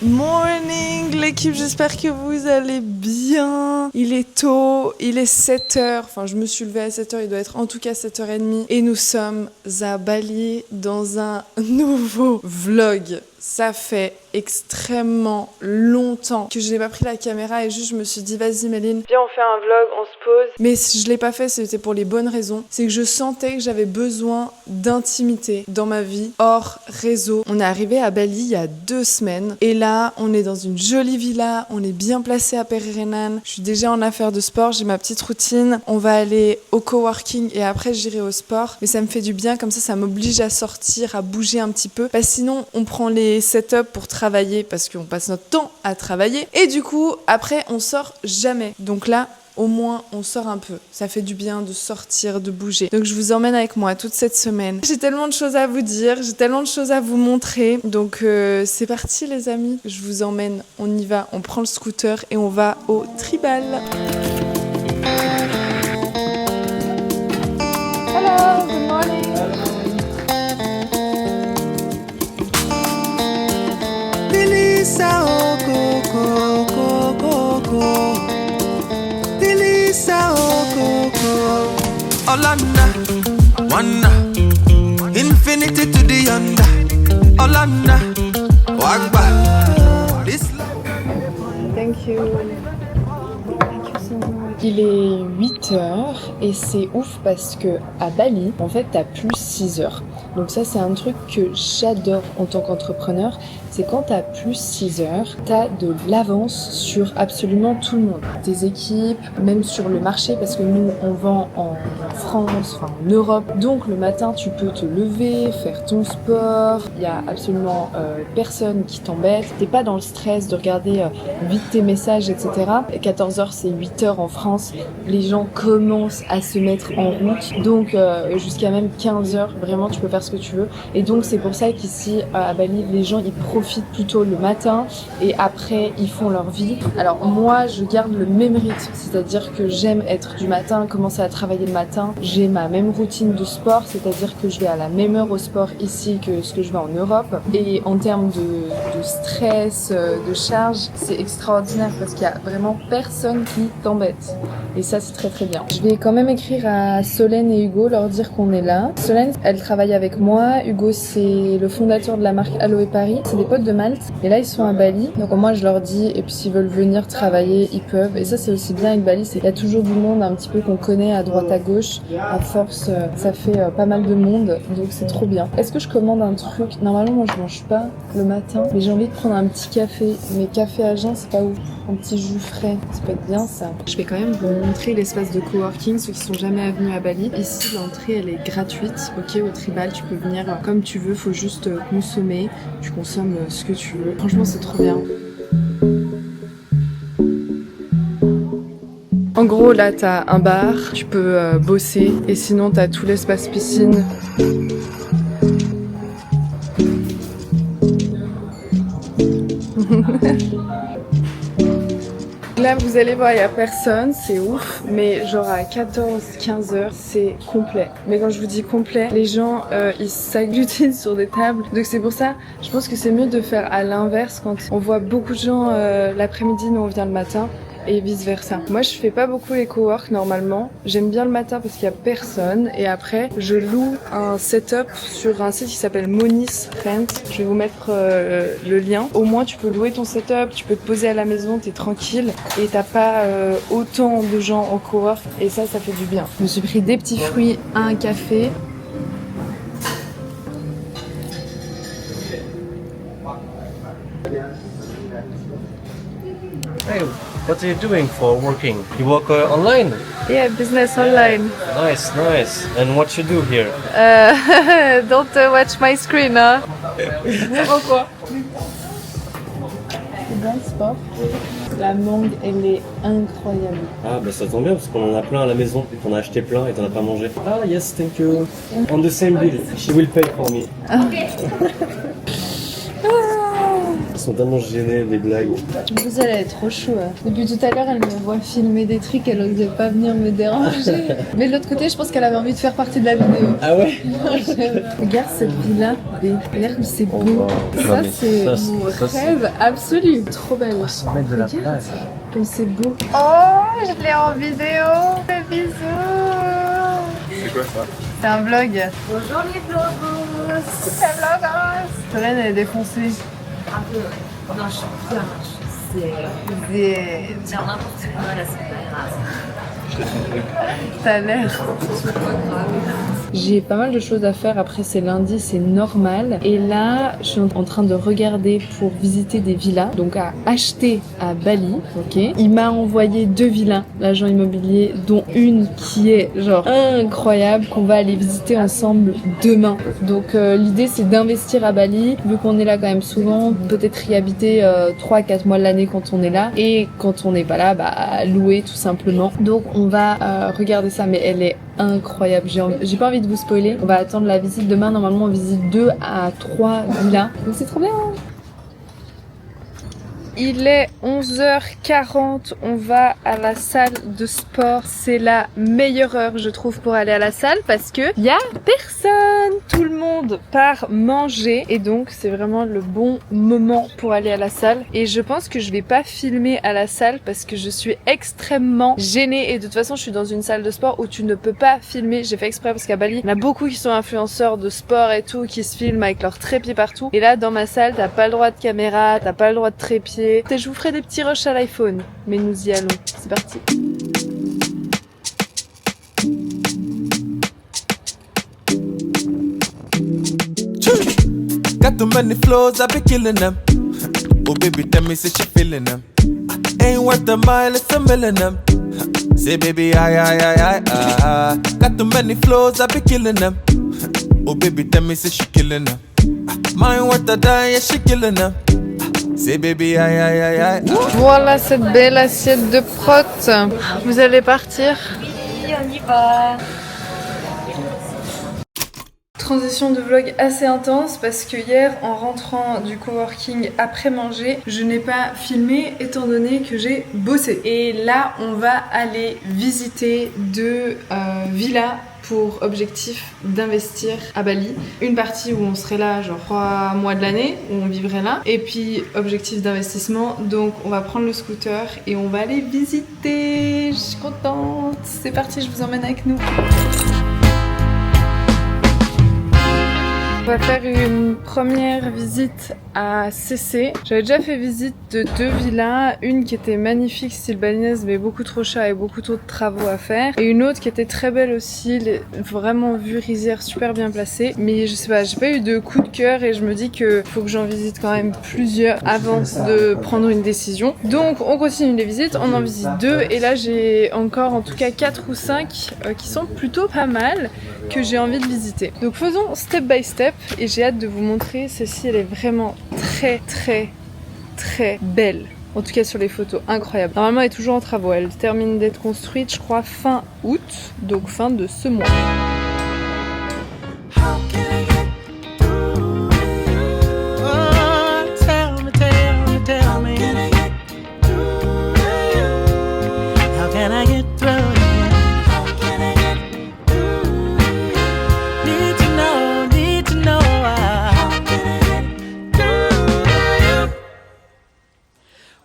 Morning l'équipe, j'espère que vous allez bien. Il est tôt, il est 7h, enfin je me suis levée à 7h, il doit être en tout cas 7h30 et nous sommes à Bali dans un nouveau vlog. Ça fait extrêmement longtemps que je n'ai pas pris la caméra et juste je me suis dit vas-y Méline, viens on fait un vlog, on se pose. Mais si je l'ai pas fait, c'était pour les bonnes raisons. C'est que je sentais que j'avais besoin d'intimité dans ma vie hors réseau. On est arrivé à Bali il y a 2 semaines et là on est dans une jolie villa, on est bien placé à Pererenan. Je suis déjà en affaires de sport, j'ai ma petite routine. On va aller au coworking et après j'irai au sport. Mais ça me fait du bien, comme ça m'oblige à sortir, à bouger un petit peu. Parce que sinon on prend les setup pour travailler parce qu'on passe notre temps à travailler et du coup après on sort jamais. Donc là au moins on sort un peu, ça fait du bien de sortir, de bouger. Donc je vous emmène avec moi toute cette semaine. J'ai tellement de choses à vous dire, j'ai tellement de choses à vous montrer. Donc c'est parti les amis, je vous emmène, on y va, on prend le scooter et on va au Tribal. Hello, good morning. Olana, wanna, infinity to the under. Olana, wagba. This Thank you. Thank you so much. Il est 8h et c'est ouf parce que à Bali, en fait, t'as plus 6 heures. Donc ça, c'est un truc que j'adore en tant qu'entrepreneur. C'est quand t'as plus 6 heures, t'as de l'avance sur absolument tout le monde. Tes équipes, même sur le marché, parce que nous, on vend en France, enfin en Europe. Donc le matin, tu peux te lever, faire ton sport. Il y a absolument personne qui t'embête. T'es pas dans le stress de regarder vite tes messages, etc. 14h, c'est 8h en France. Les gens commencent à se mettre en route. Donc jusqu'à même 15h, vraiment, tu peux faire ce que tu veux. Et donc c'est pour ça qu'ici, à Bali, les gens, ils profitent plutôt le matin et après ils font leur vie. Alors moi je garde le même rythme, c'est-à-dire que j'aime être du matin, commencer à travailler le matin. J'ai ma même routine de sport, c'est-à-dire que je vais à la même heure au sport ici que ce que je vais en Europe. Et en termes de stress, de charge, c'est extraordinaire parce qu'il y a vraiment personne qui t'embête. Et ça c'est très très bien. Je vais quand même écrire à Solène et Hugo, leur dire qu'on est là. Solène, elle travaille avec moi. Hugo c'est le fondateur de la marque Aloe Paris. C'est des potes de Malte et là ils sont à Bali, donc moi je leur dis et puis s'ils veulent venir travailler ils peuvent. Et ça c'est aussi bien avec Bali, c'est qu'il y a toujours du monde un petit peu qu'on connaît à droite à gauche. À force ça fait pas mal de monde, donc c'est trop bien. Est-ce que je commande un truc? Normalement moi je mange pas le matin, mais j'ai envie de prendre un petit café, mais café à jeun c'est pas ouf, un petit jus frais, ça peut être bien ça. Je vais quand même vous montrer l'espace de coworking, ceux qui sont jamais venus à Bali. Ici l'entrée elle est gratuite, ok, au Tribal tu peux venir comme tu veux, faut juste consommer, tu consommes ce que tu veux. Franchement c'est trop bien. En gros là t'as un bar, tu peux bosser et sinon t'as tout l'espace piscine. Là vous allez voir il n'y a personne, c'est ouf, mais genre à 14-15 heures c'est complet. Mais quand je vous dis complet, les gens ils s'agglutinent sur des tables. Donc c'est pour ça, je pense que c'est mieux de faire à l'inverse quand on voit beaucoup de gens l'après-midi, nous on vient le matin. et vice versa. Moi je fais pas beaucoup les cowork normalement, j'aime bien le matin parce qu'il y a personne et après je loue un setup sur un site qui s'appelle Monis Rent. Je vais vous mettre le lien. Au moins tu peux louer ton setup, tu peux te poser à la maison, t'es tranquille et t'as pas autant de gens en cowork et ça fait du bien. Je me suis pris des petits fruits, un café. Hey, what are you doing for working? You work online? Yeah, business online. Nice, nice. And what you do here? Don't watch my screen, hein. Pourquoi? C'est bien le sport. La mangue, elle est incroyable. Ah, bah ça tombe bien parce qu'on en a plein à la maison. On a acheté plein et t'en as pas mangé. Ah, yes, thank you. On the same bill. She will pay for me. Ils sont tellement gênés des blagues. En plus, elle est trop chou. Hein. Depuis tout à l'heure, elle me voit filmer des trucs, elle osait pas venir me déranger. Mais de l'autre côté, je pense qu'elle avait envie de faire partie de la vidéo. Ah ouais? Regarde cette villa. Regarde, c'est beau. Ça, c'est mon rêve absolu. Trop belle. 100 mètres de la plage. Comme c'est beau. Oh, je l'ai en vidéo. Des bisous. C'est quoi ça? C'est un vlog. Bonjour les vlogos. C'est un vlogos. Solène, elle est défoncée. Un peu. Non, je suis bien. C'est. Dire n'importe quoi là, c'est pas grave. T'as l'air. J'ai pas mal de choses à faire, après c'est lundi, c'est normal. Et là, je suis en train de regarder pour visiter des villas, donc à acheter à Bali, ok. Il m'a envoyé 2 villas, l'agent immobilier, dont une qui est genre incroyable, qu'on va aller visiter ensemble demain. Donc l'idée c'est d'investir à Bali, vu qu'on est là quand même souvent, peut-être y habiter 3-4 mois de l'année quand on est là, et quand on n'est pas là, bah louer tout simplement. Donc on va regarder ça, mais elle est incroyable. J'ai pas envie de vous spoiler. On va attendre la visite demain. Normalement, on visite 2 à 3 villas. Donc c'est trop bien. Il est 11h40, on va à la salle de sport. C'est la meilleure heure, je trouve, pour aller à la salle parce que y a personne. Tout le monde part manger et donc c'est vraiment le bon moment pour aller à la salle. Et je pense que je vais pas filmer à la salle parce que je suis extrêmement gênée et de toute façon, je suis dans une salle de sport où tu ne peux pas filmer. J'ai fait exprès parce qu'à Bali, il y en a beaucoup qui sont influenceurs de sport et tout, qui se filment avec leurs trépieds partout. Et là, dans ma salle, t'as pas le droit de caméra, t'as pas le droit de trépied. Je vous ferai des petits rushs à l'iPhone, mais nous y allons. C'est parti. Got too many flows, I be killing them. Oh baby, tell me say she feeling them. Ain't worth a mile, it's a million them. Say baby, I. Got too many flows, I be killing them. Oh baby, tell me say she killing them. Mine worth a die, yeah, she killing them. Say baby, I. Voilà cette belle assiette de prot. Vous allez partir? Oui, on y va. Transition de vlog assez intense parce que hier en rentrant du coworking après manger, je n'ai pas filmé étant donné que j'ai bossé. Et là on va aller visiter 2 villas pour objectif d'investir à Bali. Une partie où on serait là genre 3 mois de l'année, où on vivrait là. Et puis objectif d'investissement, donc on va prendre le scooter et on va aller visiter. Je suis contente. C'est parti, je vous emmène avec nous. On va faire une première visite à CC. J'avais déjà fait visite de 2 villas, une qui était magnifique style balinaise mais beaucoup trop cher et beaucoup trop de travaux à faire, et une autre qui était très belle aussi, vraiment vue rizière super bien placée, mais je sais pas, j'ai pas eu de coup de cœur et je me dis que faut que j'en visite quand même plusieurs avant de prendre une décision. Donc on continue les visites, on en visite 2 et là j'ai encore en tout cas 4 ou 5 qui sont plutôt pas mal que j'ai envie de visiter. Donc faisons step by step et j'ai hâte de vous montrer. Celle-ci elle est vraiment très belle. En tout cas sur les photos, incroyable. Normalement elle est toujours en travaux, elle termine d'être construite je crois fin août, donc fin de ce mois.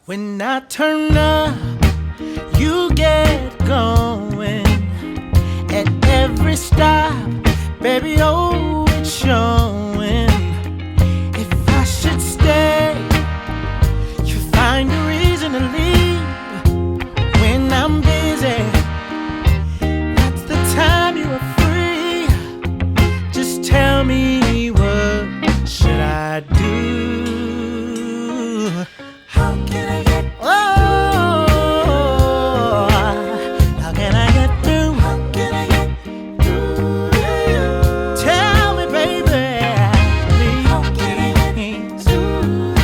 When I turn up You get going at every stop, baby, oh, it's showing. If I should stay, you find a reason to leave. When I'm busy, that's the time you are free. Just tell me, what should I do? How can I get how can I get through? How can I get through? Tell me, baby, how can I get through?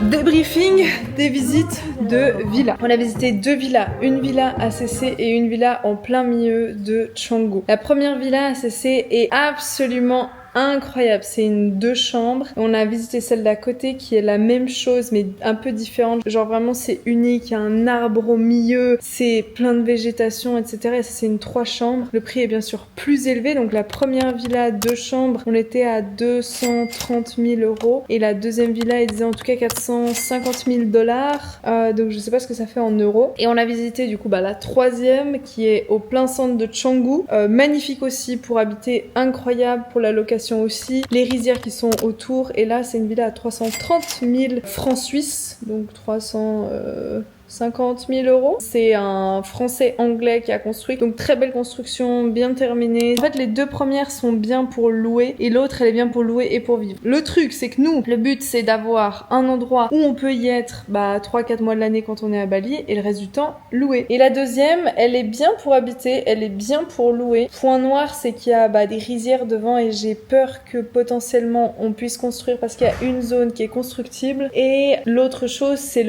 Débriefing des visites de villas. On a visité 2 villas, une villa ACC et une villa en plein milieu de Canggu. La première villa ACC est absolument incroyable, c'est une 2 chambres. On a visité celle d'à côté qui est la même chose mais un peu différente. Genre vraiment c'est unique, il y a un arbre au milieu, c'est plein de végétation, etc. Et ça c'est une 3 chambres. Le prix est bien sûr plus élevé. Donc la première villa 2 chambres, on était à 230 000 € et la deuxième villa elle disait en tout cas 450 000 $. Donc je sais pas ce que ça fait en euros. Et on a visité du coup la troisième qui est au plein centre de Canggu. Magnifique aussi pour habiter, incroyable pour la location aussi, les rizières qui sont autour, et là c'est une villa à 330 000 francs suisses, donc 350 000 €. C'est un français anglais qui a construit, donc très belle construction, bien terminée. En fait les 2 premières sont bien pour louer et l'autre elle est bien pour louer et pour vivre. Le truc c'est que nous, le but c'est d'avoir un endroit où on peut y être 3-4 mois de l'année quand on est à Bali et le reste du temps louer. Et la deuxième elle est bien pour habiter, elle est bien pour louer. Point noir c'est qu'il y a des rizières devant et j'ai peur que potentiellement on puisse construire parce qu'il y a une zone qui est constructible. Et l'autre chose c'est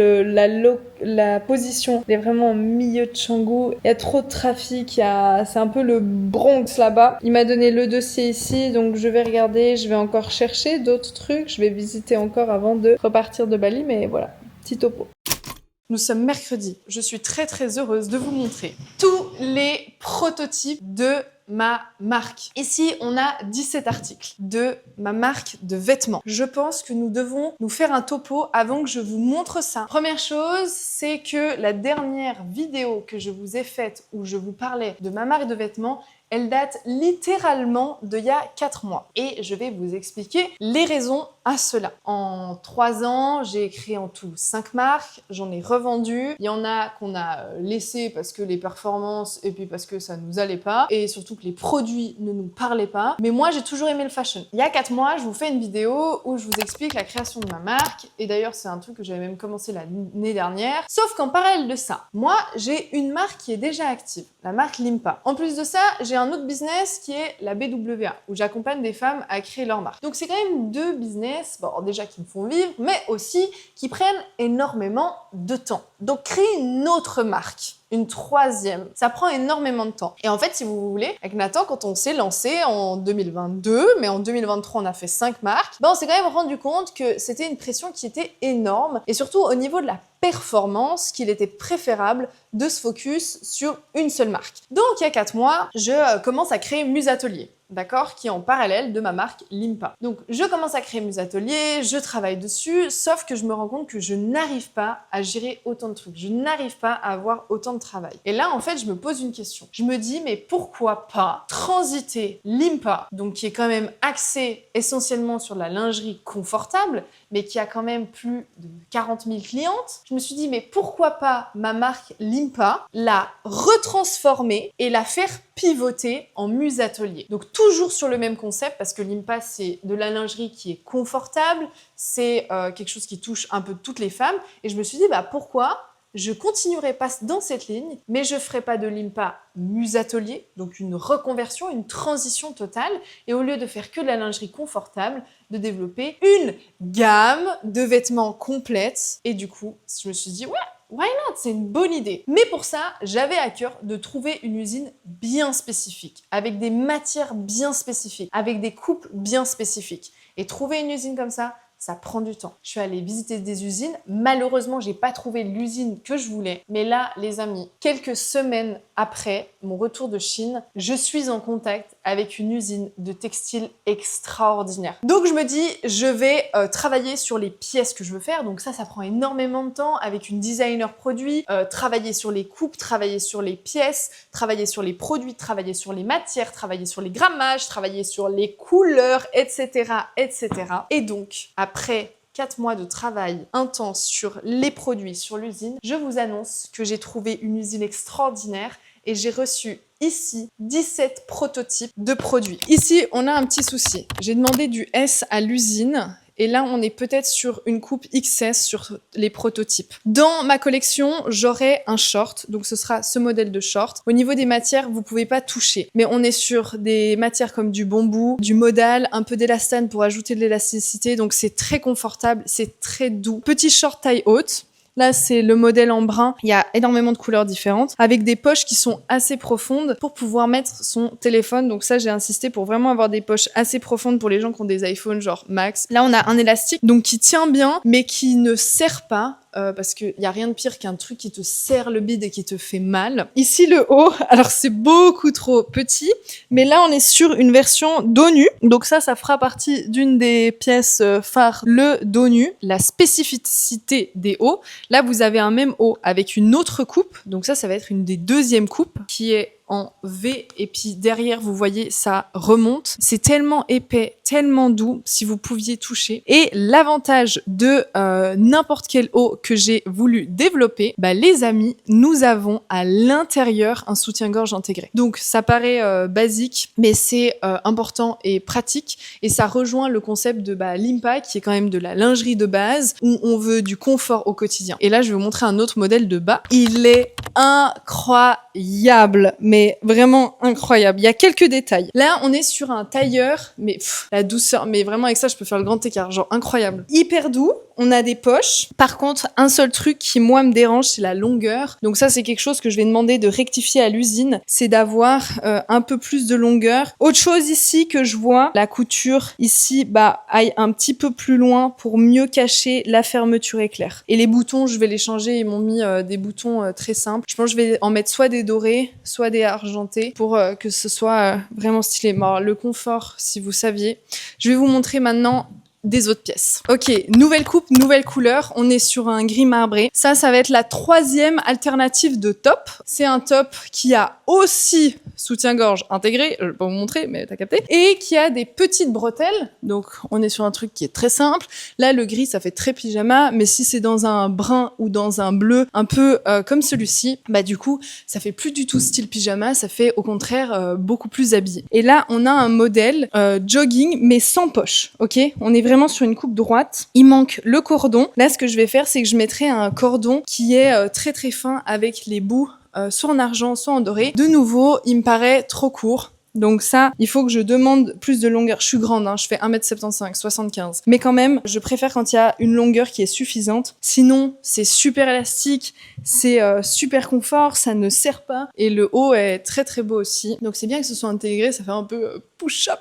la position, elle est vraiment au milieu de Canggu, il y a trop de trafic, c'est un peu le Bronx là-bas. Il m'a donné le dossier ici, donc je vais regarder, je vais encore chercher d'autres trucs, je vais visiter encore avant de repartir de Bali, mais voilà, petit topo. Nous sommes mercredi, je suis très très heureuse de vous montrer tous les prototypes de ma marque. Ici, on a 17 articles de ma marque de vêtements. Je pense que nous devons nous faire un topo avant que je vous montre ça. Première chose, c'est que la dernière vidéo que je vous ai faite où je vous parlais de ma marque de vêtements, elle date littéralement d'il y a 4 mois. Et je vais vous expliquer les raisons à cela. En 3 ans, j'ai créé en tout 5 marques, j'en ai revendu. Il y en a qu'on a laissé parce que les performances et puis parce que ça nous allait pas. Et surtout que les produits ne nous parlaient pas. Mais moi, j'ai toujours aimé le fashion. Il y a 4 mois, je vous fais une vidéo où je vous explique la création de ma marque. Et d'ailleurs, c'est un truc que j'avais même commencé l'année dernière. Sauf qu'en parallèle de ça, moi, j'ai une marque qui est déjà active, la marque Limpa. En plus de ça, j'ai un autre business qui est la BWA, où j'accompagne des femmes à créer leur marque. Donc c'est quand même 2 business, bon, déjà qui me font vivre, mais aussi qui prennent énormément de temps. Donc créer une autre marque, une 3e, ça prend énormément de temps. Et en fait, si vous voulez, avec Nathan, quand on s'est lancé en 2022, mais en 2023, on a fait 5 marques, on s'est quand même rendu compte que c'était une pression qui était énorme, et surtout au niveau de la performance, qu'il était préférable de se focus sur une seule marque. Donc, il y a 4 mois, je commence à créer Musatelier. D'accord, qui est en parallèle de ma marque Limpa. Donc je commence à créer Musatelier, je travaille dessus, sauf que je me rends compte que je n'arrive pas à gérer autant de trucs, je n'arrive pas à avoir autant de travail. Et là en fait je me pose une question, je me dis mais pourquoi pas transiter Limpa, donc qui est quand même axé essentiellement sur la lingerie confortable, mais qui a quand même plus de 40 000 clientes. Je me suis dit mais pourquoi pas ma marque Limpa, la retransformer et la faire pivoter en Musatelier. Donc toujours sur le même concept parce que Limpa c'est de la lingerie qui est confortable, c'est quelque chose qui touche un peu toutes les femmes et je me suis dit pourquoi je continuerai pas dans cette ligne mais je ferai pas de Limpa Musatelier, donc une reconversion, une transition totale et au lieu de faire que de la lingerie confortable, de développer une gamme de vêtements complète et du coup je me suis dit why not? C'est une bonne idée. Mais pour ça, j'avais à cœur de trouver une usine bien spécifique, avec des matières bien spécifiques, avec des coupes bien spécifiques. Et trouver une usine comme ça prend du temps. Je suis allée visiter des usines. Malheureusement, j'ai pas trouvé l'usine que je voulais. Mais là, les amis, quelques semaines après mon retour de Chine, je suis en contact avec une usine de textile extraordinaire. Donc je me dis, je vais travailler sur les pièces que je veux faire. Donc ça prend énormément de temps avec une designer produit, travailler sur les coupes, travailler sur les pièces, travailler sur les produits, travailler sur les matières, travailler sur les grammages, travailler sur les couleurs, etc., etc. Et donc, après 4 mois de travail intense sur les produits, sur l'usine, je vous annonce que j'ai trouvé une usine extraordinaire et j'ai reçu ici 17 prototypes de produits. Ici, on a un petit souci. J'ai demandé du S à l'usine et là, on est peut-être sur une coupe XS sur les prototypes. Dans ma collection, j'aurai un short, donc ce sera ce modèle de short. Au niveau des matières, vous pouvez pas toucher, mais on est sur des matières comme du bambou, du modal, un peu d'élastane pour ajouter de l'élasticité, donc c'est très confortable, c'est très doux. Petit short taille haute. Là, c'est le modèle en brun. Il y a énormément de couleurs différentes, avec des poches qui sont assez profondes pour pouvoir mettre son téléphone. Donc ça, j'ai insisté pour vraiment avoir des poches assez profondes pour les gens qui ont des iPhones genre Max. Là, on a un élastique donc qui tient bien, mais qui ne serre pas. Parce qu'il n'y a rien de pire qu'un truc qui te serre le bide et qui te fait mal. Ici, le haut, alors c'est beaucoup trop petit, mais là, on est sur une version dos nu. Donc ça fera partie d'une des pièces phares, le dos nu. La spécificité des hauts, là, vous avez un même haut avec une autre coupe. Donc ça va être une des deuxièmes coupes qui est en V et puis derrière vous voyez ça remonte. C'est tellement épais, tellement doux si vous pouviez toucher. Et l'avantage de n'importe quel haut que j'ai voulu développer, les amis, nous avons à l'intérieur un soutien-gorge intégré. Donc ça paraît basique, mais c'est important et pratique et ça rejoint le concept de Limpa qui est quand même de la lingerie de base où on veut du confort au quotidien. Et là je vais vous montrer un autre modèle de bas. Il est incroyable, mais vraiment incroyable. Il y a quelques détails. Là, on est sur un tailleur, mais la douceur, mais vraiment avec ça, je peux faire le grand écart, genre incroyable. Hyper doux. On a des poches. Par contre, un seul truc qui, moi, me dérange, c'est la longueur. Donc ça, c'est quelque chose que je vais demander de rectifier à l'usine. C'est d'avoir un peu plus de longueur. Autre chose ici que je vois, la couture ici, aille un petit peu plus loin pour mieux cacher la fermeture éclair. Et les boutons, je vais les changer. Ils m'ont mis des boutons très simples. Je pense que je vais en mettre soit des dorés, soit des argentés pour que ce soit vraiment stylé. Bon, le confort, si vous saviez. Je vais vous montrer maintenant des autres pièces. Ok, nouvelle coupe, nouvelle couleur. On est sur un gris marbré. Ça va être la 3e alternative de top. C'est un top qui a aussi soutien-gorge intégré. Je vais pas vous montrer, mais t'as capté. Et qui a des petites bretelles. Donc, on est sur un truc qui est très simple. Là, le gris, ça fait très pyjama. Mais si c'est dans un brun ou dans un bleu, un peu comme celui-ci, du coup, ça fait plus du tout style pyjama. Ça fait, au contraire, beaucoup plus habillé. Et là, on a un modèle jogging, mais sans poche. Ok? On est vraiment sur une coupe droite. Il manque le cordon. Là, ce que je vais faire, c'est que je mettrai un cordon qui est très très fin avec les bouts soit en argent, soit en doré. De nouveau, il me paraît trop court. Donc ça, il faut que je demande plus de longueur. Je suis grande, je fais 1m75, 75. Mais quand même, je préfère quand il y a une longueur qui est suffisante. Sinon, c'est super élastique, c'est super confort, ça ne serre pas. Et le haut est très très beau aussi. Donc c'est bien que ce soit intégré, ça fait un peu push-up.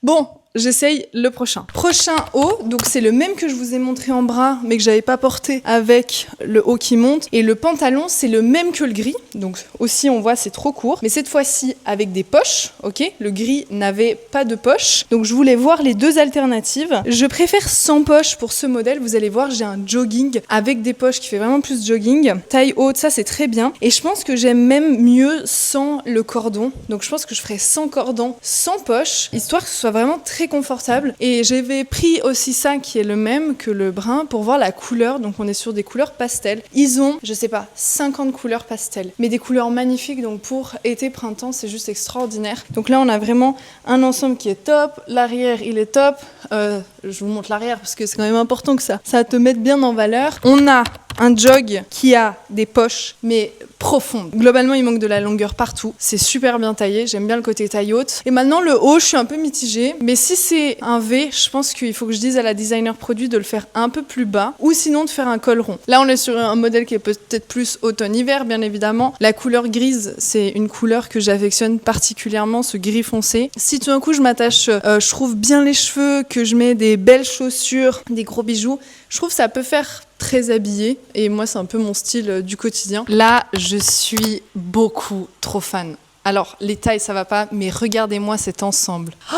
Bon, j'essaye le prochain. Prochain haut, donc c'est le même que je vous ai montré en bras, mais que j'avais pas porté avec le haut qui monte. Et le pantalon, c'est le même que le gris. Donc aussi, on voit, c'est trop court. Mais cette fois-ci, avec des poches, ok? Le gris n'avait pas de poche. Donc je voulais voir les deux alternatives. Je préfère sans poche pour ce modèle. Vous allez voir, j'ai un jogging avec des poches qui fait vraiment plus jogging. Taille haute, ça c'est très bien. Et je pense que j'aime même mieux sans le cordon. Donc je pense que je ferai sans cordon, sans poche, histoire que ce soit vraiment très confortable. Et j'avais pris aussi ça qui est le même que le brun pour voir la couleur. Donc on est sur des couleurs pastel. Ils ont, je sais pas, 50 couleurs pastel, mais des couleurs magnifiques. Donc pour été, printemps, c'est juste extraordinaire. Donc là on a vraiment un ensemble qui est top. L'arrière il est top. Je vous montre l'arrière parce que c'est quand même important que ça te mette bien en valeur. On a un jog qui a des poches, mais profondes. Globalement, il manque de la longueur partout. C'est super bien taillé. J'aime bien le côté taille haute. Et maintenant, le haut, je suis un peu mitigée. Mais si c'est un V, je pense qu'il faut que je dise à la designer produit de le faire un peu plus bas ou sinon de faire un col rond. Là, on est sur un modèle qui est peut-être plus automne-hiver, bien évidemment. La couleur grise, c'est une couleur que j'affectionne particulièrement, ce gris foncé. Si tout d'un coup, je m'attache, je trouve bien les cheveux, que je mets des belles chaussures, des gros bijoux, je trouve que ça peut faire très habillée et moi c'est un peu mon style du quotidien. Là, je suis beaucoup trop fan. Alors, les tailles, ça va pas, mais regardez-moi cet ensemble. Oh,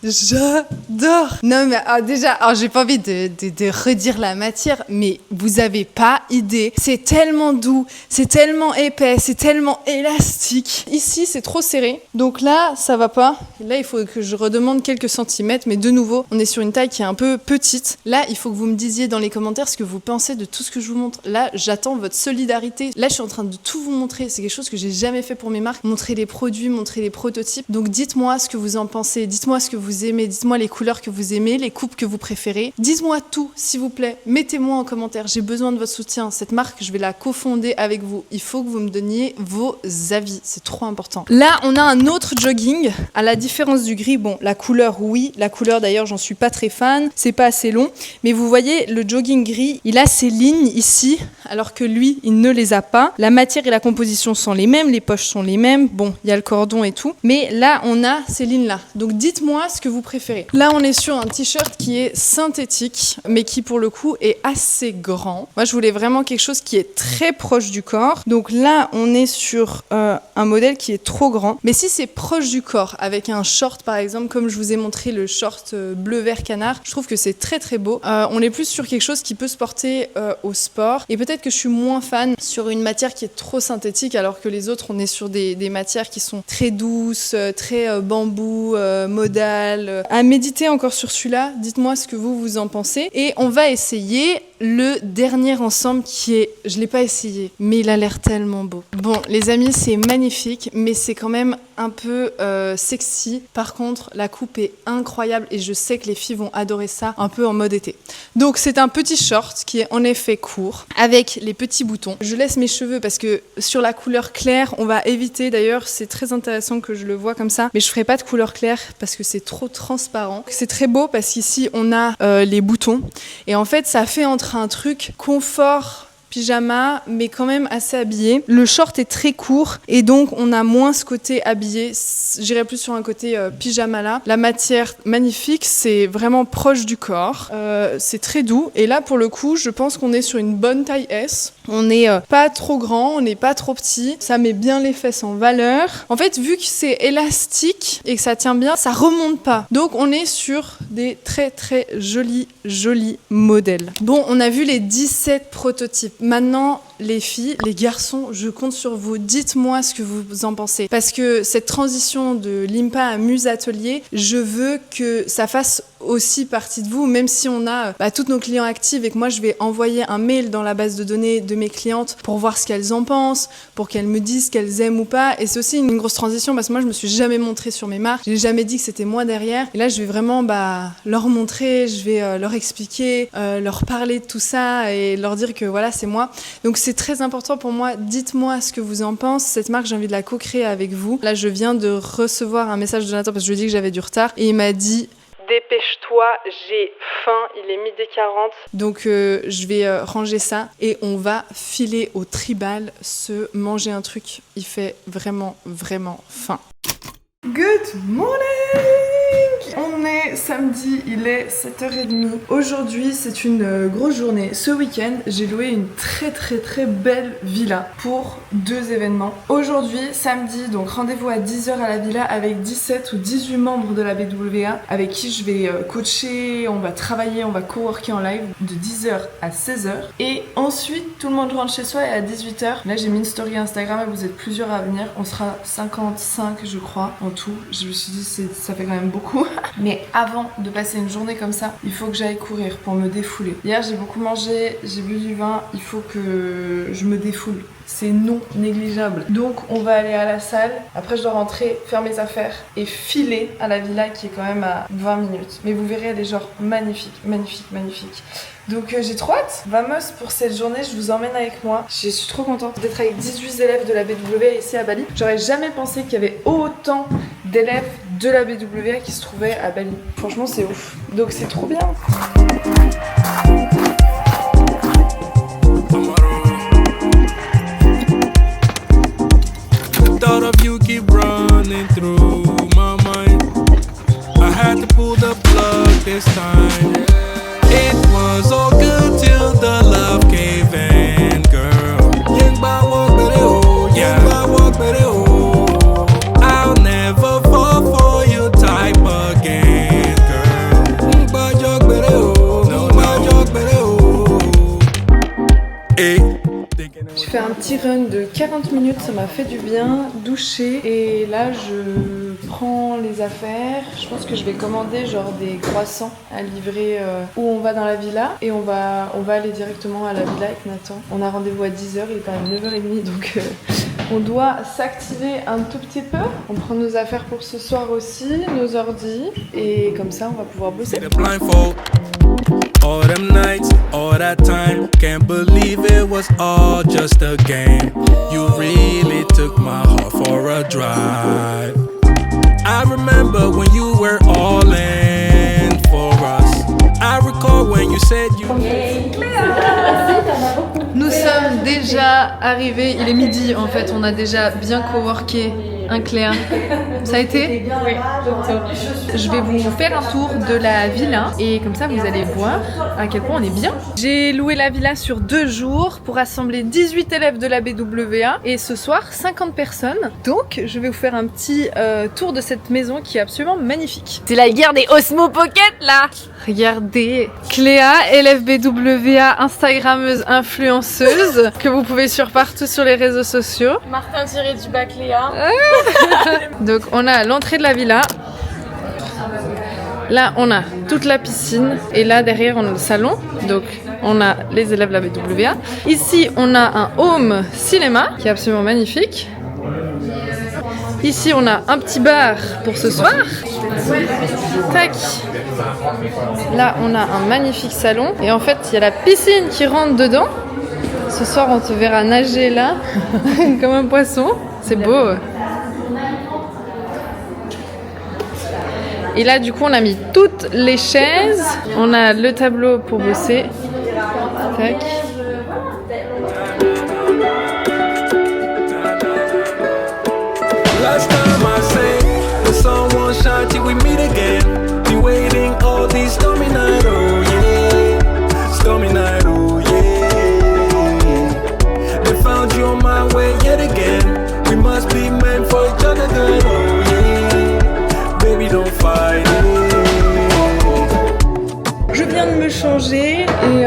j'adore! Non, mais déjà, j'ai pas envie de redire la matière, mais vous avez pas idée. C'est tellement doux, c'est tellement épais, c'est tellement élastique. Ici, c'est trop serré. Donc là, ça va pas. Là, il faut que je redemande quelques centimètres, mais de nouveau, on est sur une taille qui est un peu petite. Là, il faut que vous me disiez dans les commentaires ce que vous pensez de tout ce que je vous montre. Là, j'attends votre solidarité. Là, je suis en train de tout vous montrer. C'est quelque chose que j'ai jamais fait pour mes marques. Montrer les produits, montrer les prototypes. Donc dites-moi ce que vous en pensez, dites-moi ce que vous aimez, dites-moi les couleurs que vous aimez, les coupes que vous préférez. Dites-moi tout, s'il vous plaît. Mettez-moi en commentaire, j'ai besoin de votre soutien. Cette marque, je vais la cofonder avec vous. Il faut que vous me donniez vos avis, c'est trop important. Là, on a un autre jogging. À la différence du gris, bon, la couleur, oui. La couleur, d'ailleurs, j'en suis pas très fan. C'est pas assez long. Mais vous voyez, le jogging gris, il a ses lignes ici, alors que lui, il ne les a pas. La matière et la composition sont les mêmes, les poches sont les mêmes. Bon, il y a le cordon et tout. Mais là, on a ces lignes-là. Donc, dites-moi ce que vous préférez. Là, on est sur un t-shirt qui est synthétique, mais qui, pour le coup, est assez grand. Moi, je voulais vraiment quelque chose qui est très proche du corps. Donc là, on est sur un modèle qui est trop grand. Mais si c'est proche du corps, avec un short, par exemple, comme je vous ai montré le short bleu-vert canard, je trouve que c'est très, très beau. On est plus sur quelque chose qui peut se porter au sport. Et peut-être que je suis moins fan sur une matière qui est trop synthétique, alors que les autres, on est sur des matières qui sont très douces, très bambou, modal. À méditer encore sur celui-là, dites-moi ce que vous en pensez. Et on va essayer le dernier ensemble qui est... Je l'ai pas essayé, mais il a l'air tellement beau. Bon, les amis, c'est magnifique, mais c'est quand même un peu sexy. Par contre, la coupe est incroyable et je sais que les filles vont adorer ça, un peu en mode été. Donc, c'est un petit short qui est en effet court, avec les petits boutons. Je laisse mes cheveux parce que sur la couleur claire, on va éviter. D'ailleurs, c'est très intéressant que je le vois comme ça, mais je ferai pas de couleur claire parce que c'est trop transparent. C'est très beau parce qu'ici, on a les boutons. Et en fait, ça fait entre un truc confort pyjama, mais quand même assez habillé. Le short est très court et donc on a moins ce côté habillé. J'irais plus sur un côté pyjama là. La matière magnifique, c'est vraiment proche du corps. C'est très doux et là pour le coup, je pense qu'on est sur une bonne taille S. On n'est pas trop grand, on n'est pas trop petit. Ça met bien les fesses en valeur. En fait, vu que c'est élastique et que ça tient bien, ça remonte pas. Donc on est sur des très très jolis modèles. Bon, on a vu les 17 prototypes. Maintenant, les filles, les garçons, je compte sur vous. Dites-moi ce que vous en pensez. Parce que cette transition de Limpa à Muse Atelier, je veux que ça fasse aussi partie de vous, même si on a toutes nos clients actifs et que moi je vais envoyer un mail dans la base de données de mes clientes pour voir ce qu'elles en pensent, pour qu'elles me disent ce qu'elles aiment ou pas. Et c'est aussi une grosse transition parce que moi je me suis jamais montrée sur mes marques, j'ai jamais dit que c'était moi derrière. Et là je vais vraiment leur montrer, je vais leur expliquer, leur parler de tout ça et leur dire que voilà c'est moi. Donc c'est très important pour moi. Dites-moi ce que vous en pensez. Cette marque j'ai envie de la co-créer avec vous. Là je viens de recevoir un message de Jonathan parce que je lui ai dit que j'avais du retard et il m'a dit dépêche-toi, j'ai faim, il est 12h40. Donc je vais ranger ça et on va filer au tribal se manger un truc. Il fait vraiment faim. Good morning! On est samedi, il est 7h30. Aujourd'hui, c'est une grosse journée. Ce week-end, j'ai loué une très belle villa pour 2 événements. Aujourd'hui, samedi, donc rendez-vous à 10h à la villa avec 17 ou 18 membres de la BWA avec qui je vais coacher, on va travailler, on va coworker en live de 10h à 16h. Et ensuite, tout le monde rentre chez soi et à 18h, là j'ai mis une story Instagram et vous êtes plusieurs à venir. On sera 55 je crois en tout. Je me suis dit ça fait quand même beaucoup. Mais avant de passer une journée comme ça, il faut que j'aille courir pour me défouler. Hier j'ai beaucoup mangé, j'ai bu du vin, il faut que je me défoule. C'est non négligeable. Donc on va aller à la salle, après je dois rentrer, faire mes affaires et filer à la villa qui est quand même à 20 minutes. Mais vous verrez, elle est genre magnifique. Donc j'ai trop hâte. Vamos pour cette journée, je vous emmène avec moi. Je suis trop contente d'être avec 18 élèves de la BWA ici à Bali. J'aurais jamais pensé qu'il y avait autant d'élèves de la BWA qui se trouvaient à Bali. Franchement c'est ouf. Donc c'est trop bien. Thought of you keep running through my mind. I had to pull the plug this time. It was all good till the love fait un petit run de 40 minutes, ça m'a fait du bien, doucher et là je prends les affaires. Je pense que je vais commander genre des croissants à livrer où on va dans la villa et on va aller directement à la villa avec Nathan. On a rendez-vous à 10h, il est quand même 9h30 donc on doit s'activer un tout petit peu. On prend nos affaires pour ce soir aussi, nos ordi et comme ça on va pouvoir bosser. All them nights, all that time, can't believe it was all just a game. You really took my heart for a drive. I remember when you were all in for us. I recall when you said you... Nous sommes déjà arrivés, il est midi en fait, on a déjà bien coworké. Hein Cléa, ça a été? Oui. Je vais vous faire un tour de la villa et comme ça vous allez voir à quel point on est bien. J'ai loué la villa sur 2 jours pour rassembler 18 élèves de la BWA et ce soir 50 personnes. Donc je vais vous faire un petit tour de cette maison qui est absolument magnifique. C'est la guerre des Osmo Pocket là. Regardez, Cléa, élève BWA, Instagrammeuse, influenceuse, que vous pouvez suivre partout sur les réseaux sociaux. Martin tiré du bas Cléa. Donc on a l'entrée de la villa. Là on a toute la piscine et là derrière on a le salon. Donc on a les élèves de la BWA. Ici on a un home cinéma qui est absolument magnifique. Ici on a un petit bar pour ce soir. Tac. Là on a un magnifique salon et en fait il y a la piscine qui rentre dedans. Ce soir on te verra nager là comme un poisson. C'est beau. Et là du coup on a mis toutes les chaises. On a le tableau pour bosser. Tac. Last time I say the sun won't shine till we meet again. Be waiting all these stormy nights, oh yeah. Stormy night, oh yeah. They found you on my way yet again. We must be meant for each other, girl, oh yeah. Baby, don't fight it. Je viens de me changer et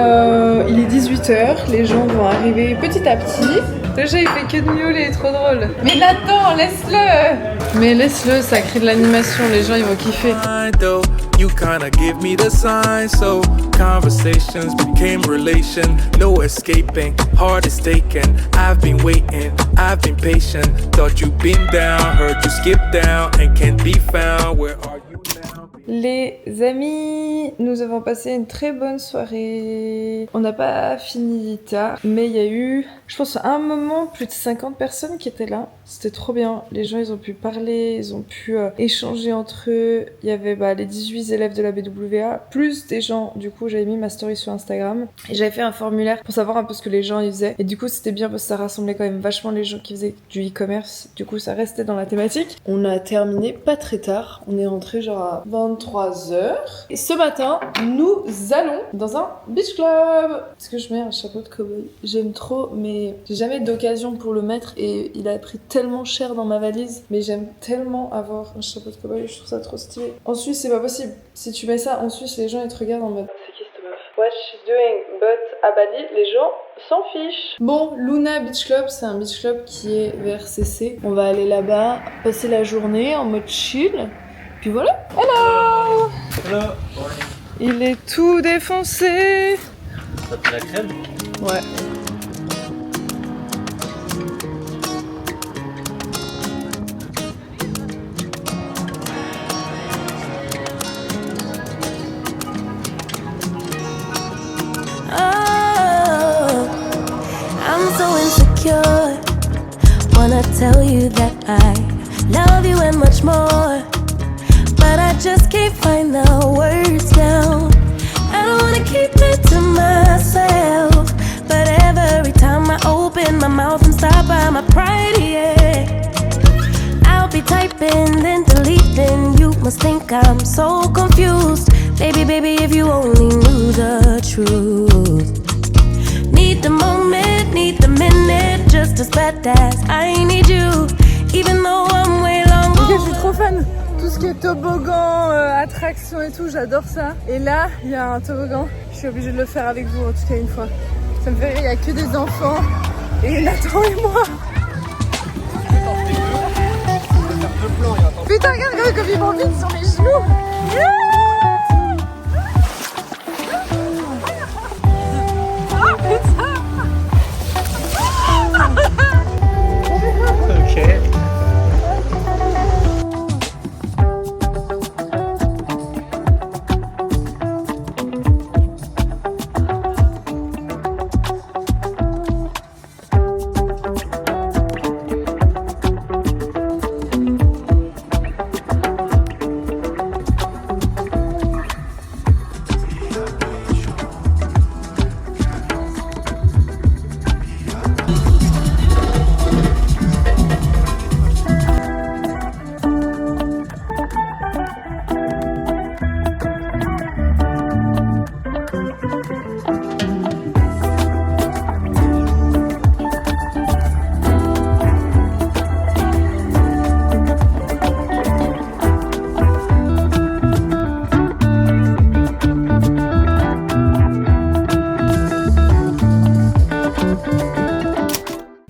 il est 18h, les gens vont arriver petit à petit. Déjà il fait que de miauler, trop drôle. Mais Nathan, laisse-le. Mais laisse-le, ça crée de l'animation, les gens ils vont kiffer. You kinda give me the sign, so conversations became relation. No escaping, heart is taken. I've been waiting, I've been patient. Thought you'd been down, heard you skip down and can't be found. Where are you now? Les amis, nous avons passé une très bonne soirée. On n'a pas fini tard, mais il y a eu, je pense à un moment, plus de 50 personnes qui étaient là. C'était trop bien. Les gens, ils ont pu parler, ils ont pu échanger entre eux. Il y avait les 18 élèves de la BWA, plus des gens. Du coup, j'avais mis ma story sur Instagram et j'avais fait un formulaire pour savoir un peu ce que les gens ils faisaient. Et du coup, c'était bien parce que ça rassemblait quand même vachement les gens qui faisaient du e-commerce. Du coup, ça restait dans la thématique. On a terminé pas très tard. On est rentré genre à 23h. Et ce matin, nous allons dans un beach club. Parce que je mets un chapeau de cow-boy. J'aime trop, mais j'ai jamais d'occasion pour le mettre et il a pris tellement cher dans ma valise. Mais j'aime tellement avoir un chapeau de cow-boy. Je trouve ça trop stylé. En Suisse, c'est pas possible. Si tu mets ça en Suisse, les gens ils te regardent en mode c'est qui cette meuf? What she's doing? But à Bali, les gens s'en fichent. Bon, Luna Beach Club, c'est un beach club qui est vers CC. On va aller là-bas, passer la journée en mode chill. Puis voilà. Hello! Hello. Il est tout défoncé. T'as pris la crème? Ouais. Wanna tell you that I love you and much more, but I just can't find the words now. I don't wanna keep it to myself, but every time I open my mouth and stop by my pride, yeah, I'll be typing then deleting. You must think I'm so confused. Baby, baby, if you only knew the truth. Need the moment, need the minute, just as bad as I need you, even though I'm way long. Ok, je suis trop fan. Tout ce qui est toboggan, attraction et tout, j'adore ça. Et là, il y a un toboggan. Je suis obligée de le faire avec vous en tout cas une fois. Ça me fait rire, il n'y a que des enfants. et Nathan et moi. Putain, regarde comme il m'envite sur mes genoux. Oh putain. Ok.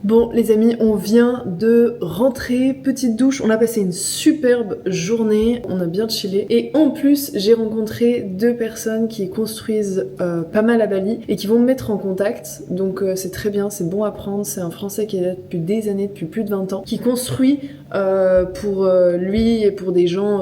Bon les amis, on vient de rentrer, petite douche, on a passé une superbe journée, on a bien chillé et en plus j'ai rencontré 2 personnes qui construisent pas mal à Bali et qui vont me mettre en contact, donc c'est très bien, c'est bon à prendre, c'est un Français qui est là depuis des années, depuis plus de 20 ans, qui construit pour lui et pour des gens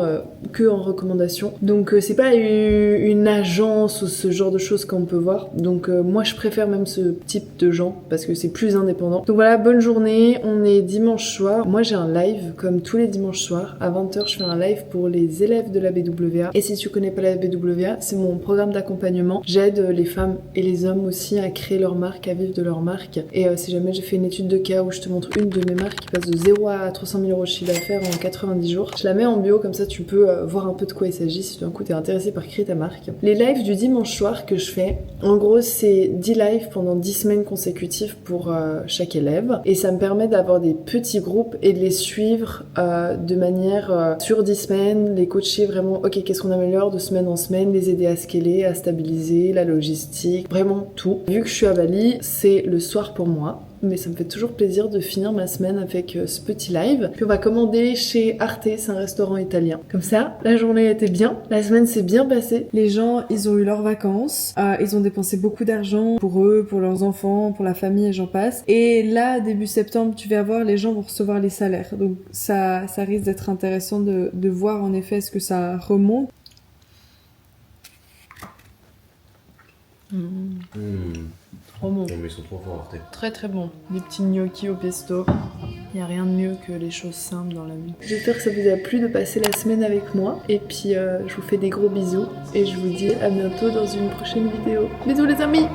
que en recommandation, donc c'est pas une agence ou ce genre de choses qu'on peut voir, donc moi je préfère même ce type de gens parce que c'est plus indépendant. Donc voilà, bonne journée, on est dimanche soir, moi j'ai un live comme tous les dimanches soirs, à 20h je fais un live pour les élèves de la BWA, et si tu connais pas la BWA, c'est mon programme d'accompagnement, j'aide les femmes et les hommes aussi à créer leur marque, à vivre de leur marque, et si jamais j'ai fait une étude de cas où je te montre une de mes marques qui passe de 0 à 300 000 € de chiffre d'affaires en 90 jours, je la mets en bio, comme ça tu peux voir un peu de quoi il s'agit si d'un coup t'es intéressé par créer ta marque. Les lives du dimanche soir que je fais, en gros c'est 10 lives pendant 10 semaines consécutives pour chaque élève, et ça me permet d'avoir des petits groupes et de les suivre de manière sur 10 semaines, les coacher vraiment, ok qu'est-ce qu'on améliore de semaine en semaine, les aider à scaler, à stabiliser, la logistique, vraiment tout. Vu que je suis à Bali, c'est le soir pour moi, mais ça me fait toujours plaisir de finir ma semaine avec ce petit live. Puis on va commander chez Arte, c'est un restaurant italien. Comme ça, la journée était bien, la semaine s'est bien passée. Les gens, ils ont eu leurs vacances, ils ont dépensé beaucoup d'argent pour eux, pour leurs enfants, pour la famille et j'en passe. Et là, début septembre, tu vas voir, les gens vont recevoir les salaires. Donc ça risque d'être intéressant de voir en effet est-ce que ça remonte. Trop bon. Non, mais ils sont trop forts, Arte. Très très bon. Des petits gnocchis au pesto. Il n'y a rien de mieux que les choses simples dans la vie. J'espère que ça vous a plu de passer la semaine avec moi. Et puis je vous fais des gros bisous. Et je vous dis à bientôt dans une prochaine vidéo. Bisous les amis!